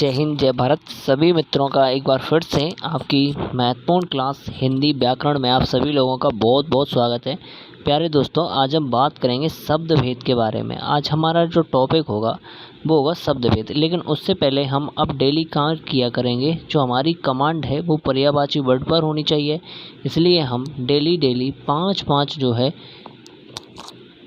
जय हिंद जय भारत। सभी मित्रों का एक बार फिर से आपकी महत्वपूर्ण क्लास हिंदी व्याकरण में आप सभी लोगों का बहुत बहुत स्वागत है। प्यारे दोस्तों, आज हम बात करेंगे शब्द भेद के बारे में। आज हमारा जो टॉपिक होगा वो होगा शब्द भेद। लेकिन उससे पहले हम अब डेली काम किया करेंगे। जो हमारी कमांड है वो पर्यायवाची वर्ड पर होनी चाहिए, इसलिए हम डेली 5 जो है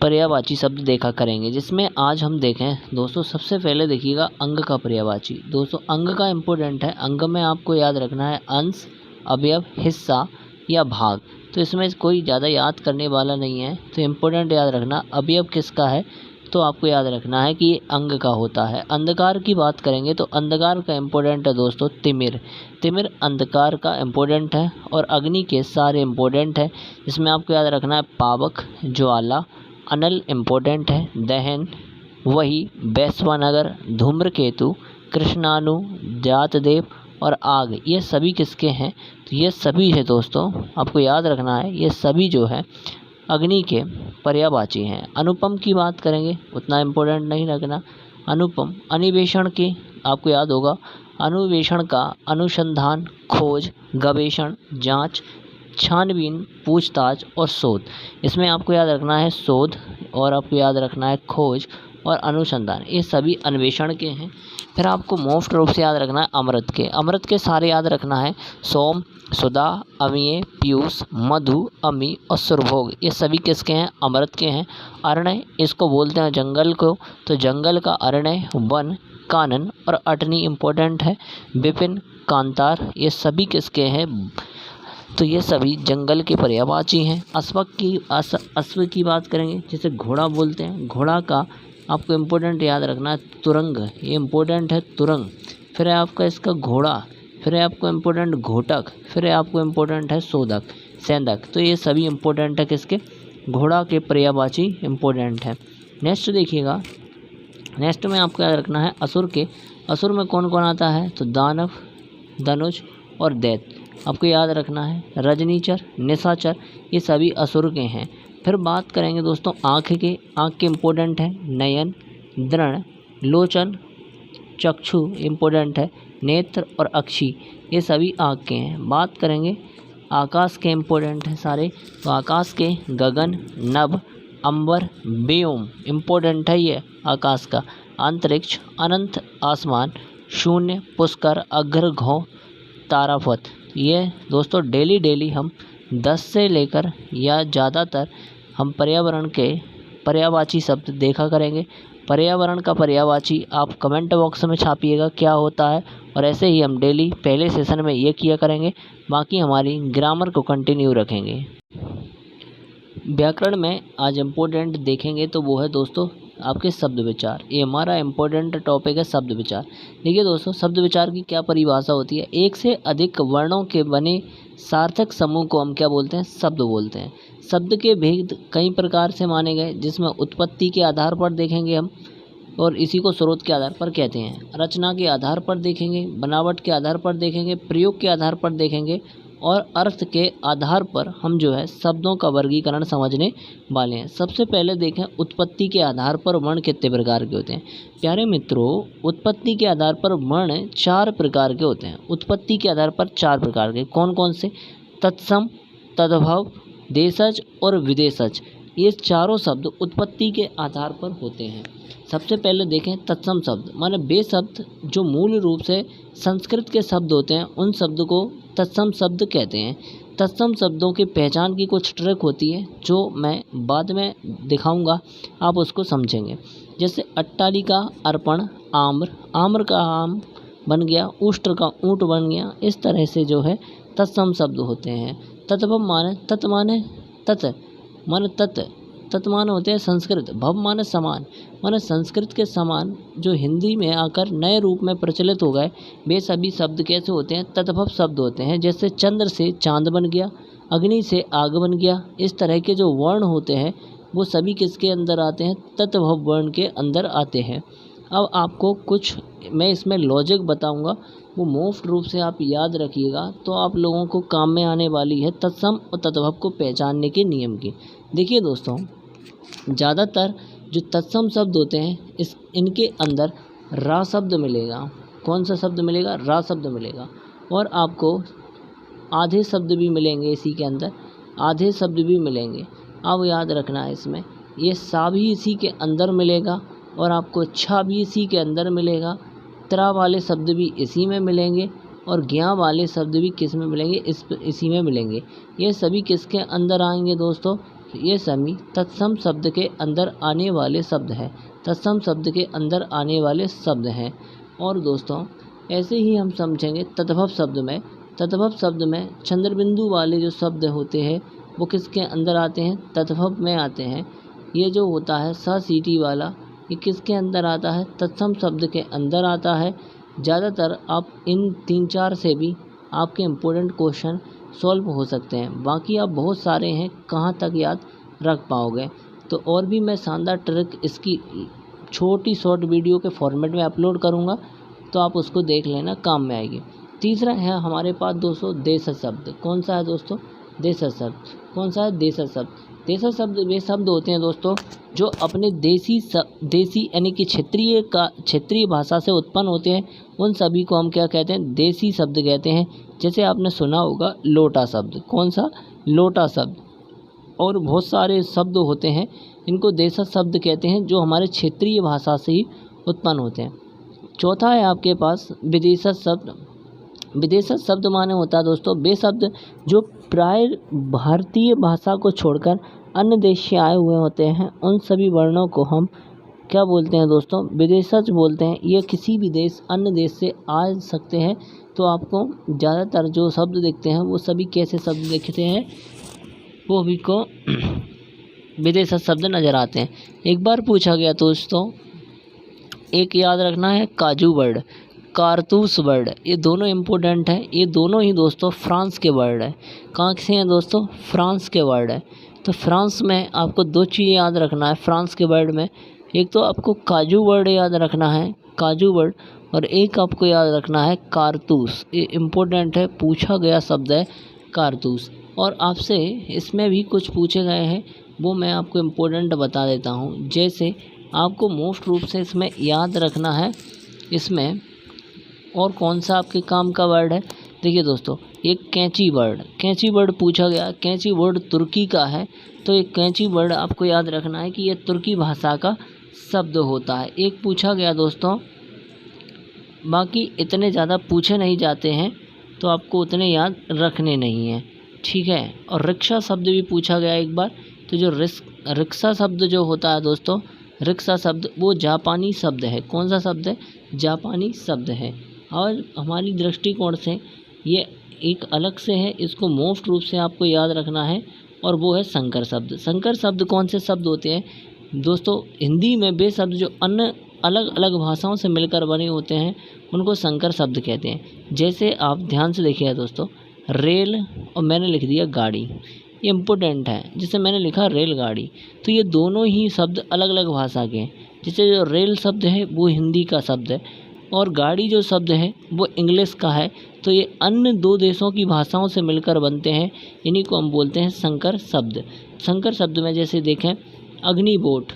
पर्यायवाची शब्द देखा करेंगे, जिसमें आज हम देखें दोस्तों। सबसे पहले देखिएगा अंग का पर्यायवाची। दोस्तों अंग का इम्पोर्टेंट है। अंग में आपको याद रखना है अंश, अवयव, हिस्सा या भाग। तो इसमें कोई ज़्यादा याद करने वाला नहीं है, तो इम्पोर्टेंट याद रखना। अवयव किसका है तो आपको याद रखना है कि ये अंग का होता है। अंधकार की बात करेंगे तो अंधकार का इम्पोर्टेंट है दोस्तों तिमिर। तिमिर अंधकार का इम्पोर्टेंट है। और अग्नि के सारे इम्पोर्टेंट है, जिसमें आपको याद रखना है पावक, ज्वाला, अनल इम्पोर्टेंट है, दहन, वही, वैश्वानगर, धूम्रकेतु, कृष्णाणु, जातदेव और आग। ये सभी किसके हैं तो ये सभी है दोस्तों, आपको याद रखना है। ये सभी जो है अग्नि के पर्यायवाची हैं। अनुपम की बात करेंगे, उतना इम्पोर्टेंट नहीं रखना। अनुपम अन्वेषण की आपको याद होगा। अन्वेषण का अनुसंधान, खोज, गवेषण, जांच, छानबीन, पूछताछ और शोध। इसमें आपको याद रखना है शोध, और आपको याद रखना है खोज और अनुसंधान। ये सभी अन्वेषण के हैं। फिर आपको मोस्ट रूप से याद रखना है अमृत के। अमृत के सारे याद रखना है सोम, सुधा, अमीय, पीयूष, मधु, अमी और सुरभोग। ये सभी किसके हैं अमृत के हैं। अरण्य इसको बोलते हैं जंगल को, तो जंगल का अरण्य, वन, कानन और अटनी इम्पोर्टेंट है। विपिन, कांतार, ये सभी किसके हैं तो ये सभी जंगल के पर्यायवाची हैं। अश्व की बात करेंगे, जिसे घोड़ा बोलते हैं। घोड़ा का आपको इम्पोर्टेंट याद रखना है तुरंग, ये इम्पोर्टेंट है तुरंग। फिर है आपका इसका घोड़ा, फिर है आपको इम्पोर्टेंट घोटक, फिर है आपको इम्पोर्टेंट है सोदक, सेंदक। तो ये सभी इम्पोर्टेंट है किसके घोड़ा के पर्यायवाची इम्पोर्टेंट है। नेक्स्ट देखिएगा, नेक्स्ट में आपको याद रखना है असुर के। असुर में कौन कौन आता है तो दानव, धनुष और दैत्य आपको याद रखना है। रजनीचर, निशाचर, ये सभी असुर के हैं। फिर बात करेंगे दोस्तों आँख के। आँख के इम्पोर्टेंट है नयन, दृढ़, लोचन, चक्षु इम्पोर्टेंट है, नेत्र और अक्षी, ये सभी आँख के हैं। बात करेंगे आकाश के इम्पोर्टेंट है सारे, तो आकाश के गगन, नभ, अंबर, व्योम इम्पोर्टेंट है ये आकाश का। अंतरिक्ष, अनंत आसमान, शून्य, पुष्कर, अग्र, घों, तारापथ। ये दोस्तों डेली हम 10 से लेकर या ज़्यादातर हम पर्यावरण के पर्यायवाची शब्द देखा करेंगे। पर्यावरण का पर्यायवाची आप कमेंट बॉक्स में छापिएगा क्या होता है, और ऐसे ही हम डेली पहले सेशन में ये किया करेंगे। बाकी हमारी ग्रामर को कंटिन्यू रखेंगे। व्याकरण में आज इम्पोर्टेंट देखेंगे तो वो है दोस्तों आपके शब्द विचार। ये हमारा इम्पोर्टेंट टॉपिक है शब्द विचार। देखिए दोस्तों, शब्द विचार की क्या परिभाषा होती है। एक से अधिक वर्णों के बने सार्थक समूह को हम क्या बोलते हैं शब्द बोलते हैं। शब्द के भेद कई प्रकार से माने गए, जिसमें उत्पत्ति के आधार पर देखेंगे हम, और इसी को स्रोत के आधार पर कहते हैं। रचना के आधार पर देखेंगे, बनावट के आधार पर देखेंगे, प्रयोग के आधार पर देखेंगे, और अर्थ के आधार पर हम जो है शब्दों का वर्गीकरण समझने वाले हैं। सबसे पहले देखें उत्पत्ति के आधार पर वर्ण कितने प्रकार के होते हैं। प्यारे मित्रों, उत्पत्ति के आधार पर वर्ण 4 प्रकार के होते हैं। उत्पत्ति के आधार पर 4 प्रकार के कौन कौन से, तत्सम, तद्भव, देशज और विदेशज। ये चारों शब्द उत्पत्ति के आधार पर होते हैं। सबसे पहले देखें तत्सम शब्द, माने वे शब्द जो मूल रूप से संस्कृत के शब्द होते हैं, उन शब्द को तत्सम शब्द कहते हैं। तत्सम शब्दों की पहचान की कुछ ट्रिक होती है, जो मैं बाद में दिखाऊंगा, आप उसको समझेंगे। जैसे अट्टालिका, अर्पण, आम्र, आम्र का आम बन गया, उष्ट्र का ऊँट बन गया। इस तरह से जो है तत्सम शब्द होते हैं। तत्भव माने तत् माने तत् माने तत्, तत् माने होते हैं संस्कृत, भव माने समान, माने संस्कृत के समान जो हिंदी में आकर नए रूप में प्रचलित हो गए, वे सभी शब्द कैसे होते हैं तद्भव शब्द होते हैं। जैसे चंद्र से चांद बन गया, अग्नि से आग बन गया। इस तरह के जो वर्ण होते हैं वो सभी किसके अंदर आते हैं तद्भव वर्ण के अंदर आते हैं। अब आपको कुछ मैं इसमें लॉजिक बताऊंगा, वो मोस्ट रूप से आप याद रखिएगा, तो आप लोगों को काम में आने वाली है तत्सम और तद्भव को पहचानने के नियम की। देखिए दोस्तों, ज़्यादातर जो तत्सम शब्द होते हैं इनके अंदर रा शब्द मिलेगा। कौन सा शब्द मिलेगा? रा शब्द मिलेगा। और आपको आधे शब्द भी मिलेंगे इसी के अंदर, आधे शब्द भी मिलेंगे। अब याद रखना है इसमें, ये सा भी इसी के अंदर मिलेगा और आपको छा भी इसी के अंदर मिलेगा, त्रा वाले शब्द भी इसी में मिलेंगे और ज्ञा वाले शब्द भी किस में मिलेंगे? इसी में मिलेंगे। ये सभी किसके अंदर आएंगे दोस्तों? ये सभी तत्सम शब्द के अंदर आने वाले शब्द हैं, तत्सम शब्द के अंदर आने वाले शब्द हैं। और दोस्तों ऐसे ही हम समझेंगे तद्भव शब्द में। तद्भव शब्द में चंद्रबिंदु वाले जो शब्द होते हैं वो किसके अंदर आते हैं? तद्भव में आते हैं। ये जो होता है स सीटी वाला, ये किसके अंदर आता है? तत्सम शब्द के अंदर आता है। ज़्यादातर आप इन 3-4 से भी आपके इम्पोर्टेंट क्वेश्चन सॉल्व हो सकते हैं। बाकी आप बहुत सारे हैं, कहाँ तक याद रख पाओगे? तो और भी मैं शानदार ट्रिक इसकी छोटी शॉर्ट वीडियो के फॉर्मेट में अपलोड करूँगा, तो आप उसको देख लेना, काम में आएगी। तीसरा है हमारे पास दोस्तों देशज शब्द। कौन सा है दोस्तों? देशज शब्द। कौन सा है? देशज शब्द। देशज शब्द वे शब्द होते हैं दोस्तों जो अपने देसी यानी कि क्षेत्रीय भाषा से उत्पन्न होते हैं। उन सभी को हम क्या कहते हैं? देसी शब्द कहते हैं। जैसे आपने सुना होगा लोटा शब्द। कौन सा? लोटा शब्द। और बहुत सारे शब्द होते हैं, इनको देशज शब्द कहते हैं, जो हमारे क्षेत्रीय भाषा से ही उत्पन्न होते हैं। चौथा है आपके पास विदेशज शब्द। विदेशज शब्द माने होता है दोस्तों वे शब्द जो प्राय भारतीय भाषा को छोड़कर अन्य देश से आए हुए होते हैं। उन सभी वर्णों को हम क्या बोलते हैं दोस्तों? विदेशज बोलते हैं। ये किसी भी देश, अन्य देश से आ सकते हैं। तो आपको ज़्यादातर जो शब्द दिखते हैं वो सभी कैसे शब्द दिखते हैं? वो भी को विदेशज शब्द नज़र आते हैं। एक बार पूछा गया दोस्तों, एक याद रखना है काजू वर्ड, कारतूस वर्ड, ये दोनों इम्पोर्टेंट हैं। ये दोनों ही दोस्तों फ्रांस के वर्ड है। कहाँ से हैं दोस्तों? फ्रांस के वर्ड है। तो फ्रांस में आपको 2 चीज़ें याद रखना है फ्रांस के वर्ड में। एक तो आपको काजू वर्ड याद रखना है, काजू वर्ड, और एक आपको याद रखना है कारतूस। ये इम्पोर्टेंट है, पूछा गया शब्द है कारतूस। और आपसे इसमें भी कुछ पूछे गए हैं, वो मैं आपको इम्पोर्टेंट बता देता हूँ। जैसे आपको मोस्ट रूप से इसमें याद रखना है, इसमें और कौन सा आपके काम का वर्ड है? देखिए दोस्तों, एक कैंची वर्ड, कैंची वर्ड पूछा गया। कैंची वर्ड तुर्की का है, तो एक कैंची वर्ड आपको याद रखना है कि यह तुर्की भाषा का शब्द होता है। एक पूछा गया दोस्तों, बाकी इतने ज़्यादा पूछे नहीं जाते हैं, तो आपको उतने याद रखने नहीं हैं, ठीक है। और रिक्शा शब्द भी पूछा गया एक बार। तो जो रिक्शा शब्द जो होता है दोस्तों, रिक्शा शब्द वो जापानी शब्द है। कौन सा शब्द है? जापानी शब्द है। और हमारी दृष्टिकोण से ये एक अलग से है, इसको मोस्ट रूप से आपको याद रखना है, और वो है संकर शब्द। संकर शब्द कौन से शब्द होते हैं दोस्तों? हिंदी में वे शब्द जो अन्य अलग अलग भाषाओं से मिलकर बने होते हैं, उनको संकर शब्द कहते हैं। जैसे आप ध्यान से देखिए दोस्तों, रेल और मैंने लिख दिया गाड़ी, ये इम्पोर्टेंट है। जैसे मैंने लिखा रेलगाड़ी, तो ये दोनों ही शब्द अलग अलग भाषा के हैं। जैसे जो रेल शब्द है वो हिंदी का शब्द है, और गाड़ी जो शब्द है वो इंग्लिश का है। तो ये अन्य 2 देशों की भाषाओं से मिलकर बनते हैं, इन्हीं को हम बोलते हैं संकर शब्द। संकर शब्द में जैसे देखें अग्निबोट,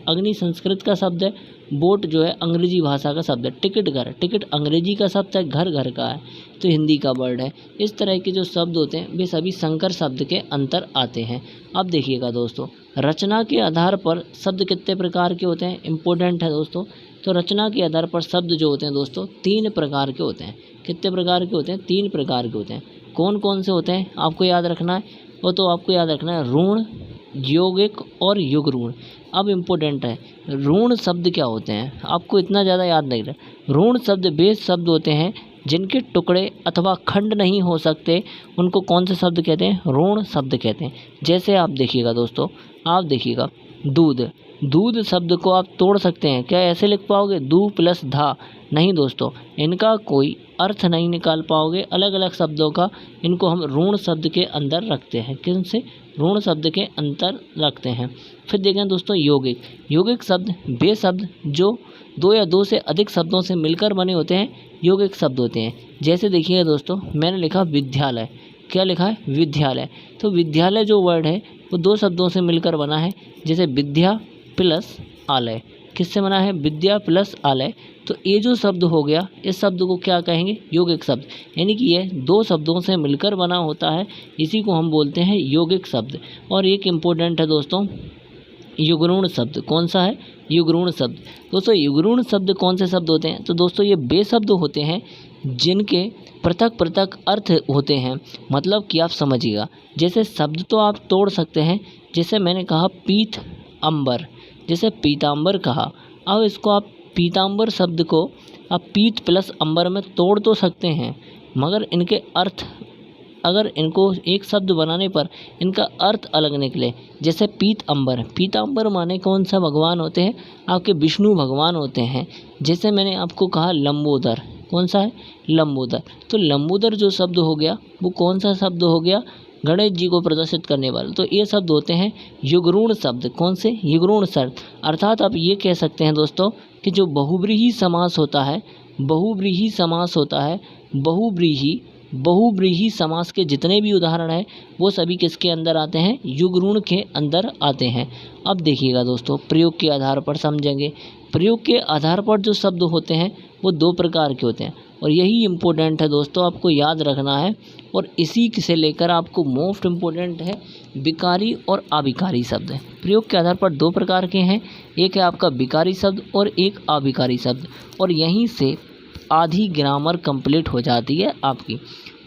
अग्नि संस्कृत का शब्द है, बोट जो है अंग्रेजी भाषा का शब्द है। टिकट घर, टिकट अंग्रेजी का शब्द है, घर घर का है, तो हिंदी का वर्ड है। इस तरह के जो शब्द होते हैं वे सभी संकर शब्द के अंतर आते हैं। अब देखिएगा दोस्तों, रचना के आधार पर शब्द कितने प्रकार के होते हैं? इम्पोर्टेंट है दोस्तों। तो रचना के आधार पर शब्द जो होते हैं दोस्तों 3 प्रकार के होते हैं। कितने प्रकार के होते हैं? 3 प्रकार के होते हैं। कौन कौन से होते हैं आपको याद रखना है? वो तो आपको याद रखना है ऋण, यौगिक और युग ऋण। अब इम्पोर्टेंट है, ऋण शब्द क्या होते हैं? आपको इतना ज़्यादा याद नहीं रहा। ऋण शब्द वे शब्द होते हैं जिनके टुकड़े अथवा खंड नहीं हो सकते, उनको कौन से शब्द कहते हैं? ऋण शब्द कहते हैं। जैसे आप देखिएगा दोस्तों, आप देखिएगा दूध, दूध शब्द को आप तोड़ सकते हैं क्या? ऐसे लिख पाओगे दू प्लस धा? नहीं दोस्तों, इनका कोई अर्थ नहीं निकाल पाओगे अलग अलग शब्दों का। इनको हम ऋण शब्द के अंदर रखते हैं। किन से? ऋण शब्द के अंतर रखते हैं। फिर देखें दोस्तों यौगिक, यौगिक शब्द वे शब्द जो 2 या 2 से अधिक शब्दों से मिलकर बने होते हैं, यौगिक शब्द होते हैं। जैसे देखिए दोस्तों, मैंने लिखा विद्यालय, क्या लिखा है? विद्यालय। तो विद्यालय जो वर्ड है वो 2 शब्दों से मिलकर बना है। जैसे विद्या प्लस आलय, किससे बना है? विद्या प्लस आलय। तो ये जो शब्द हो गया, इस शब्द को क्या कहेंगे? यौगिक शब्द। यानी कि यह दो शब्दों से मिलकर बना होता है, इसी को हम बोलते हैं यौगिक शब्द। और एक इम्पोर्टेंट है दोस्तों, युग्मूर्ण शब्द। कौन सा है? युग्मूर्ण शब्द। दोस्तों युग्मूर्ण शब्द कौन से शब्द होते हैं? तो दोस्तों ये वे शब्द होते हैं जिनके पृथक पृथक अर्थ होते हैं। मतलब कि आप समझिएगा, जैसे शब्द तो आप तोड़ सकते हैं, जैसे मैंने कहा पीत अंबर, जैसे पीतांबर कहा। अब इसको आप पीतांबर शब्द को आप पीत प्लस अंबर में तोड़ तो सकते हैं, मगर इनके अर्थ, अगर इनको एक शब्द बनाने पर इनका अर्थ अलग निकले। जैसे पीतांबर, पीतांबर माने कौन सा भगवान होते हैं? आपके विष्णु भगवान होते हैं। जैसे मैंने आपको कहा लंबोदर, कौन सा है? लंबोदर। तो लंबोदर जो शब्द हो गया वो कौन सा शब्द हो गया? गणेश जी को प्रदर्शित करने वाले। तो ये शब्द होते हैं युग्मूर्ण शब्द। कौन से? युग्मूर्ण शब्द। अर्थात आप ये कह सकते हैं दोस्तों कि जो बहुव्रीहि समास होता है, बहुव्रीहि समास होता है, बहुव्रीहि समास के जितने भी उदाहरण हैं वो सभी किसके अंदर आते हैं? युग्मूर्ण के अंदर आते हैं। अब देखिएगा दोस्तों, प्रयोग के आधार पर समझेंगे। प्रयोग के आधार पर जो शब्द होते हैं वो दो प्रकार के होते हैं, और यही इम्पोर्टेंट है दोस्तों, आपको याद रखना है। और इसी से लेकर आपको मोस्ट इम्पोर्टेंट है विकारी और अविकारी शब्द। प्रयोग के आधार पर दो प्रकार के हैं, एक है आपका विकारी शब्द और एक अविकारी शब्द। और यहीं से आधी ग्रामर कंप्लीट हो जाती है आपकी।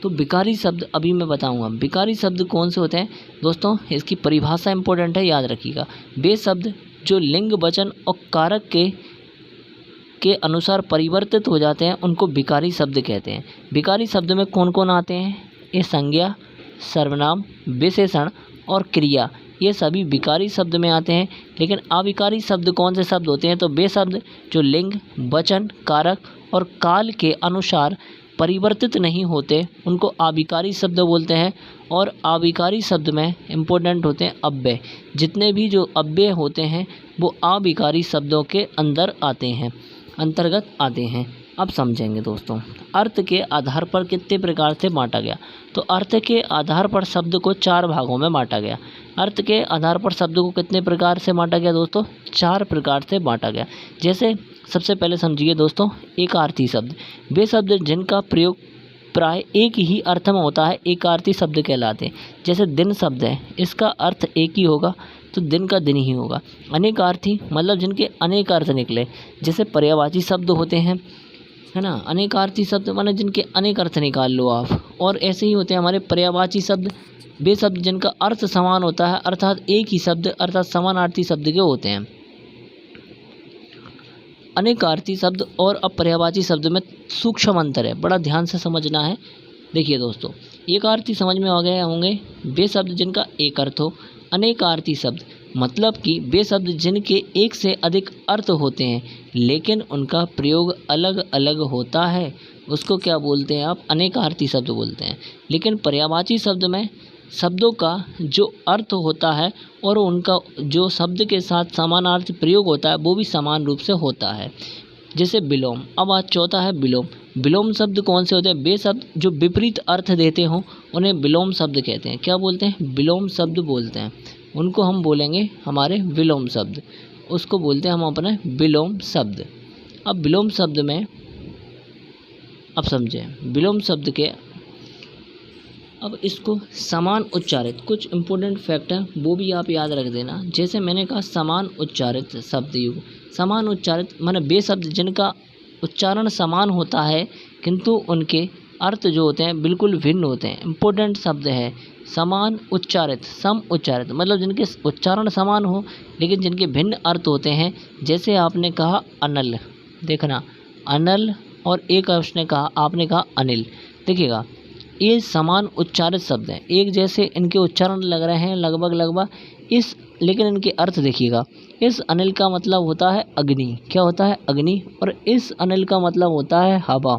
तो विकारी शब्द अभी मैं बताऊंगा। विकारी शब्द कौन से होते हैं दोस्तों? इसकी परिभाषा इंपॉर्टेंट है, याद रखिएगा। वे शब्द जो लिंग, वचन और कारक के अनुसार परिवर्तित हो जाते हैं उनको विकारी शब्द कहते हैं। विकारी शब्द में कौन कौन आते हैं? ये संज्ञा, सर्वनाम, विशेषण और क्रिया, ये सभी विकारी शब्द में आते हैं। लेकिन अविकारी शब्द कौन से शब्द होते हैं? तो वे शब्द जो लिंग, वचन, कारक और काल के अनुसार परिवर्तित नहीं होते उनको अविकारी शब्द बोलते हैं। और अविकारी शब्द में इम्पोर्टेंट होते हैं अव्यय। जितने भी जो अव्यय होते हैं वो अविकारी शब्दों के अंदर आते हैं, अंतर्गत आते हैं। अब समझेंगे दोस्तों, अर्थ के आधार पर कितने प्रकार से बांटा गया? तो अर्थ के आधार पर शब्द को चार भागों में बांटा गया। अर्थ के आधार पर शब्द को कितने प्रकार से बांटा गया दोस्तों? चार प्रकार से बांटा गया। जैसे सबसे पहले समझिए दोस्तों, एकार्थी शब्द। वे शब्द जिनका प्रयोग प्राय एक ही अर्थ में होता है एकार्थी शब्द कहलाते हैं। जैसे दिन शब्द है, इसका अर्थ एक ही होगा तो दिन का दिन ही होगा। अनेकार्थी मतलब जिनके अनेक अर्थ निकले, जैसे पर्यायवाची शब्द होते हैं, है ना। अनेकार्थी शब्द माने जिनके अनेक अर्थ निकाल लो आप। और ऐसे ही होते हैं हमारे पर्यायवाची शब्द, वे शब्द जिनका अर्थ समान होता है, अर्थात एक ही शब्द अर्थात समानार्थी शब्द के होते हैं। अनेकार्थी शब्द और अपर्यायवाची शब्द में सूक्ष्म अंतर है, बड़ा ध्यान से समझना है। देखिए दोस्तों, एकार्थी समझ में आ गए होंगे, वे शब्द जिनका एक अर्थ हो। अनेकार्थी शब्द मतलब कि वे शब्द जिनके एक से अधिक अर्थ होते हैं लेकिन उनका प्रयोग अलग अलग होता है, उसको क्या बोलते हैं आप? अनेकार्थी शब्द बोलते हैं। लेकिन पर्यायवाची शब्द में शब्दों का जो अर्थ होता है और उनका जो शब्द के साथ समानार्थी प्रयोग होता है वो भी समान रूप से होता है। जैसे विलोम। अब आज चौथा है विलोम। विलोम शब्द कौन से होते हैं? वे शब्द जो विपरीत अर्थ देते हों उन्हें विलोम शब्द कहते हैं। क्या बोलते हैं? विलोम शब्द बोलते हैं। उनको हम बोलेंगे हमारे विलोम शब्द, उसको बोलते हैं हम अपने विलोम शब्द। अब विलोम शब्द में अब समझें विलोम शब्द के, अब इसको समान उच्चारित, कुछ इम्पोर्टेंट फैक्ट हैं वो भी आप याद रख देना। जैसे मैंने कहा समान उच्चारित शब्द युग। समान उच्चारित माने वे शब्द जिनका उच्चारण समान होता है किंतु उनके अर्थ जो होते हैं बिल्कुल भिन्न होते हैं। इम्पोर्टेंट शब्द है समान उच्चारित, सम उच्चारित मतलब जिनके उच्चारण समान हो लेकिन जिनके भिन्न अर्थ होते हैं। जैसे आपने कहा अनल, देखना अनल, और एक आपने कहा अनिल। देखिएगा ये समान उच्चारित शब्द हैं, एक जैसे इनके उच्चारण लग रहे हैं लगभग इस, लेकिन इनके अर्थ देखिएगा। इस अनिल का मतलब होता है अग्नि। क्या होता है? अग्नि। और इस अनिल का मतलब होता है हवा।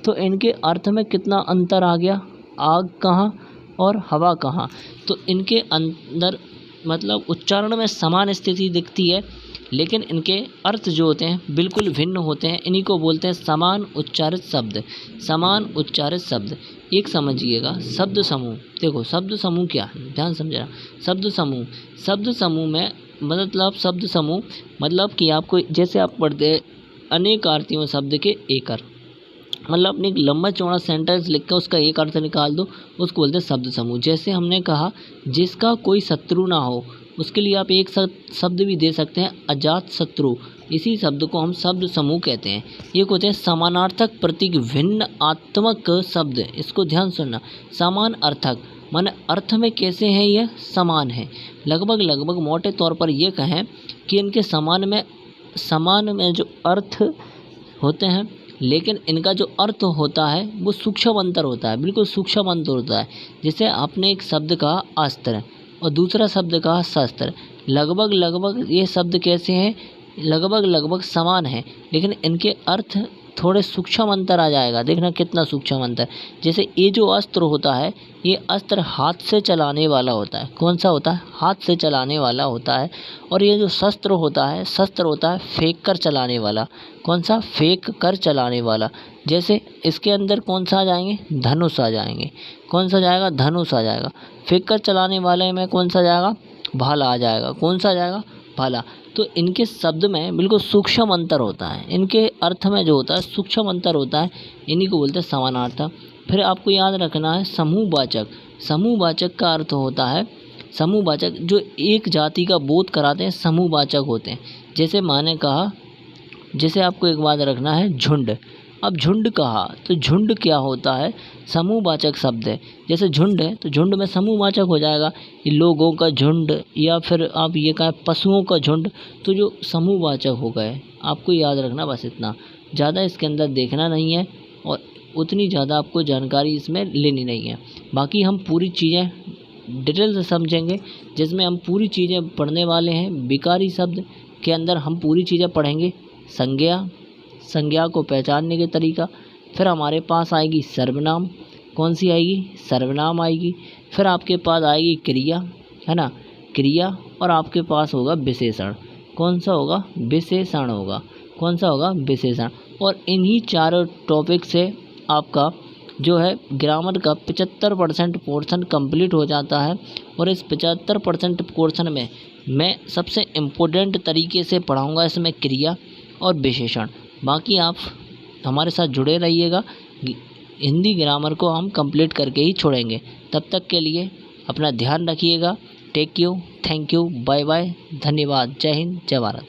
तो इनके अर्थ में कितना अंतर आ गया? आग कहाँ और हवा कहाँ। तो इनके अंदर मतलब उच्चारण में समान स्थिति दिखती है लेकिन इनके अर्थ जो होते हैं बिल्कुल भिन्न होते हैं। इन्हीं को बोलते हैं समान उच्चारित शब्द। समान उच्चारित शब्द। एक समझिएगा शब्द समूह। देखो शब्द समूह क्या है, ध्यान समझना। शब्द समूह में मतलब शब्द समूह मतलब कि आपको जैसे आप पढ़ते हैं अनेक आरतियों शब्द के एक अर्थ, मतलब अपने एक लंबा चौड़ा सेंटेंस लिख कर उसका एक अर्थ निकाल दो, उसको बोलते हैं शब्द समूह। जैसे हमने कहा जिसका कोई शत्रु ना हो, उसके लिए आप एक शब्द भी दे सकते हैं अजात शत्रु। इसी शब्द को हम शब्द समूह कहते हैं। एक होते हैं समानार्थक प्रतीक भिन्न आत्मक शब्द, इसको ध्यान सुनना। समान अर्थक माने अर्थ में कैसे हैं, यह समान है। लगभग मोटे तौर पर ये कहें कि इनके समान में जो अर्थ होते हैं, लेकिन इनका जो अर्थ होता है वो सूक्ष्म अंतर होता है, बिल्कुल सूक्ष्म अंतर होता है। जैसे आपने एक शब्द कहा अस्त्र और दूसरा शब्द कहा शस्त्र, लगभग ये शब्द कैसे हैं, लगभग समान है, लेकिन इनके अर्थ थोड़े सूक्ष्म अंतर आ जाएगा। देखना कितना सूक्ष्म अंतर। जैसे ये जो अस्त्र होता है, ये अस्त्र हाथ से चलाने वाला होता है। कौन सा होता है, हाथ से चलाने वाला होता है। और ये जो शस्त्र होता है फेंक कर चलाने वाला। कौन सा, फेंक कर चलाने वाला। जैसे इसके अंदर कौन सा आ जाएंगे, धनुष आ जाएंगे। कौन सा जाएगा, धनुष आ जाएगा। फेंक कर चलाने वाले में कौन सा जाएगा, भाला आ जाएगा। कौन सा जाएगा, भाला। तो इनके शब्द में बिल्कुल सूक्ष्म अंतर होता है, इनके अर्थ में जो होता है सूक्ष्म अंतर होता है, इन्हीं को बोलते हैं समानार्थक। फिर आपको याद रखना है समूहवाचक। समूहवाचक का अर्थ होता है, समूहवाचक जो एक जाति का बोध कराते हैं समूहवाचक होते हैं। जैसे माने कहा, जैसे आपको एक बात रखना है झुंड। अब झुंड कहा तो झुंड क्या होता है, समूहवाचक शब्द है। जैसे झुंड है तो झुंड में समूहवाचक हो जाएगा, ये लोगों का झुंड या फिर आप ये कहें पशुओं का झुंड, तो जो समूहवाचक हो गए। आपको याद रखना बस इतना, ज़्यादा इसके अंदर देखना नहीं है और उतनी ज़्यादा आपको जानकारी इसमें लेनी नहीं है। बाकी हम पूरी चीज़ें डिटेल से समझेंगे, जिसमें हम पूरी चीज़ें पढ़ने वाले हैं। विकारी शब्द के अंदर हम पूरी चीज़ें पढ़ेंगे। संज्ञा को पहचानने के तरीका। फिर हमारे पास आएगी सर्वनाम। कौन सी आएगी, सर्वनाम आएगी। फिर आपके पास आएगी क्रिया, है ना, क्रिया। और आपके पास होगा विशेषण। कौन सा होगा, विशेषण होगा। कौन सा होगा, विशेषण। और इन्हीं चारों टॉपिक से आपका जो है ग्रामर का 75% पोर्शन कंप्लीट हो जाता है। और इस 75% पोर्शन में मैं सबसे इम्पोर्टेंट तरीके से पढ़ाऊँगा इसमें क्रिया और विशेषण। बाकी आप हमारे साथ जुड़े रहिएगा, हिंदी ग्रामर को हम कंप्लीट करके ही छोड़ेंगे। तब तक के लिए अपना ध्यान रखिएगा। Take you, thank you, bye bye, धन्यवाद, जय हिंद, जय भारत।